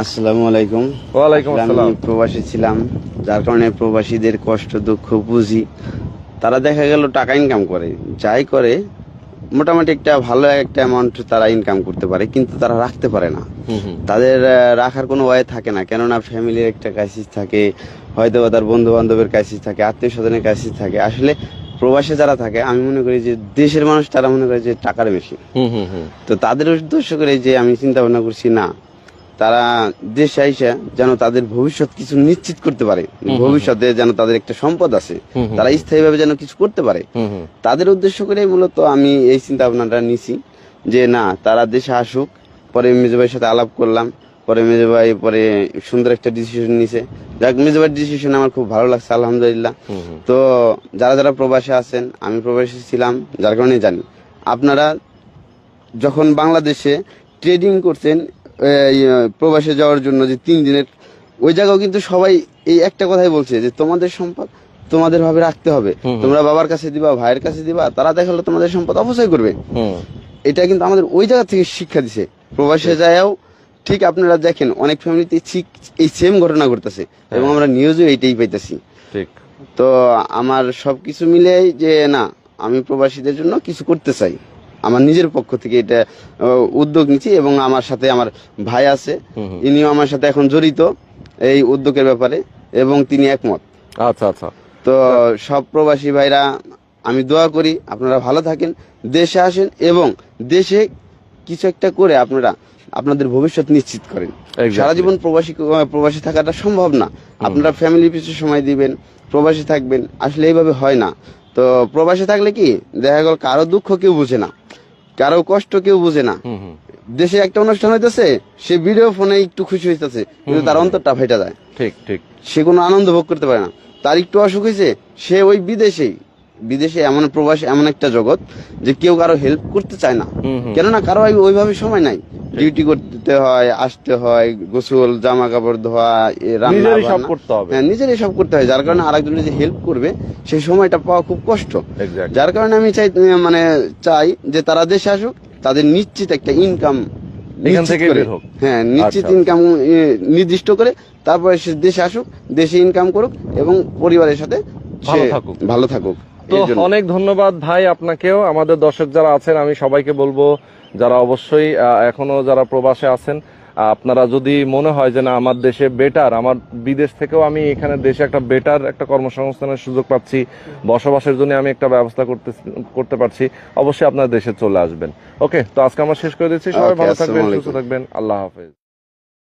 আসসালামু আলাইকুম। ওয়ালাইকুম আসসালাম। আমি প্রবাসী ছিলাম, যার কারণে প্রবাসীদের কষ্ট দুঃখ বুঝি। তারা দেখা গেল টাকা ইনকাম করে, যাই করে মোটামুটি একটা ভালো একটা অ্যামাউন্ট তারা ইনকাম করতে পারে, কিন্তু তারা রাখতে পারে না। তাদের রাখার কোনো ওয়ে থাকে না, কেননা ফ্যামিলির একটা ক্রাইসিস থাকে, হয়তো বা তার বন্ধু বান্ধবের ক্রাইসিস থাকে, আত্মীয় স্বজনের ক্রাইসিস থাকে। আসলে প্রবাসে যারা থাকে, আমি মনে করি যে দেশের মানুষ তারা মনে করে যে টাকার বেশি। তো তাদের উদ্দেশ্য করে যে আমি চিন্তা ভাবনা করছি, না, তারা দেশে আইসা যেন তাদের ভবিষ্যৎ কিছু নিশ্চিত করতে পারে, ভবিষ্যতে যেন তাদের একটা সম্পদ আছে, তারা স্থায়ীভাবে যেন কিছু করতে পারে। তাদের উদ্দেশ্য করে মূলত আমি এই চিন্তা ভাবনাটা নিছি যে না, তারা দেশে আসুক। পরে মেজো ভাইয়ের সাথে আলাপ করলাম, পরে মেজো ভাই পরে সুন্দর একটা ডিসিশন নিছে। যাক, মেজো ভাইয়ের ডিসিশন আমার খুব ভালো লাগছে, আলহামদুলিল্লাহ। তো যারা যারা প্রবাসে আছেন, আমি প্রবাসী ছিলাম, যার কারণে জানি আপনারা যখন বাংলাদেশে ট্রেডিং করছেন প্রবাসে যাওয়ার জন্য যে 3 দিনের, ওই জায়গাও কিন্তু সবাই এই একটা কথাই বলছে যে তোমাদের সম্পদ তোমাদের ভাবে রাখতে হবে, তোমরা বাবার কাছে দিবা, ভাইয়ের কাছে দিবা, তারা দেখালো তোমাদের সম্পদ অপচয় করবে। এটা কিন্তু আমাদের ওই জায়গা থেকে শিক্ষা দিছে। প্রবাসে যায়ও ঠিক আপনারা দেখেন অনেক ফ্যামিলিতে ঠিক এই সেম ঘটনা ঘটতেছে, এবং আমরা নিউজও এইটাই পাইতেছি। ঠিক। তো আমার সবকিছু মিলে যে না, আমি প্রবাসীদের জন্য কিছু করতে চাই, আমার নিজের পক্ষ থেকে এটা উদ্যোগ নিচ্ছি। এবং আমার সাথে আমার ভাই আছে, ইনিও আমার সাথে এখন জড়িত এই উদ্যোগের ব্যাপারে, এবং তিনি একমত। আচ্ছা আচ্ছা। তো সব প্রবাসী ভাইরা আমি দোয়া করি আপনারা ভালো থাকেন, দেশে আসেন এবং দেশে কিছু একটা করে আপনারা আপনাদের ভবিষ্যৎ নিশ্চিত করেন। সারা জীবন প্রবাসী থাকাটা সম্ভব না। আপনারা ফ্যামিলির পিছনে সময় দিবেন, প্রবাসী থাকবেন, আসলে এইভাবে হয় না। তো প্রবাসী থাকলে কি দেখা গেল কারো দুঃখ কেউ বুঝে না, কারো কষ্ট কেউ বুঝে না। দেশে একটা অনুষ্ঠান হইতেছে, সে ভিডিও ফোনে একটু খুশি হইতেছে, কিন্তু তার অন্তরটা ফেটে যায়। ঠিক ঠিক। সে কোনো আনন্দ ভোগ করতে পারে না। তার একটু অসুখ হয়েছে, সে ওই বিদেশে এমন প্রবাসী এমন একটা জগৎ যে কেউ কারো হেল্প করতে চায় না, কেননা কারো ওইভাবে সময় নাই। ডিউটি করতে হয়, আসতে হয়, গোসল, জামা কাপড় ধোয়া, রান্না সব করতে হবে। হ্যাঁ, নিজেরই সব করতে হয়। যার কারণে আরেকজনের যে হেল্প করবে সেই সময়টা পাওয়া খুব কষ্ট। যার কারণে আমি চাই যে তারা দেশে আসুক, তাদের নিশ্চিত একটা ইনকাম এখান থেকে বের হোক। হ্যাঁ, নিশ্চিত ইনকাম নির্দিষ্ট করে তারপরে সে দেশে আসুক, দেশে ইনকাম করুক এবং পরিবারের সাথে ভালো থাকুক। তো অনেক ধন্যবাদ ভাই আপনাকেও। আমাদের দর্শক যারা আছেন, আমি সবাইকে বলবো যারা অবশ্যই এখনো যারা প্রবাসে আছেন, আপনারা যদি মনে হয় যে না আমার দেশে বেটার, আমার বিদেশ থেকেও আমি এখানে দেশে একটা বেটার একটা কর্মসংস্থানের সুযোগ পাচ্ছি, বসবাসের জন্য আমি একটা ব্যবস্থা করতে পারছি, অবশ্যই আপনার দেশে চলে আসবেন। ওকে, তো আজকে আমরা শেষ করে দিচ্ছি। সবাই ভালো থাকবেন, সুস্থ থাকবেন। আল্লাহ হাফেজ।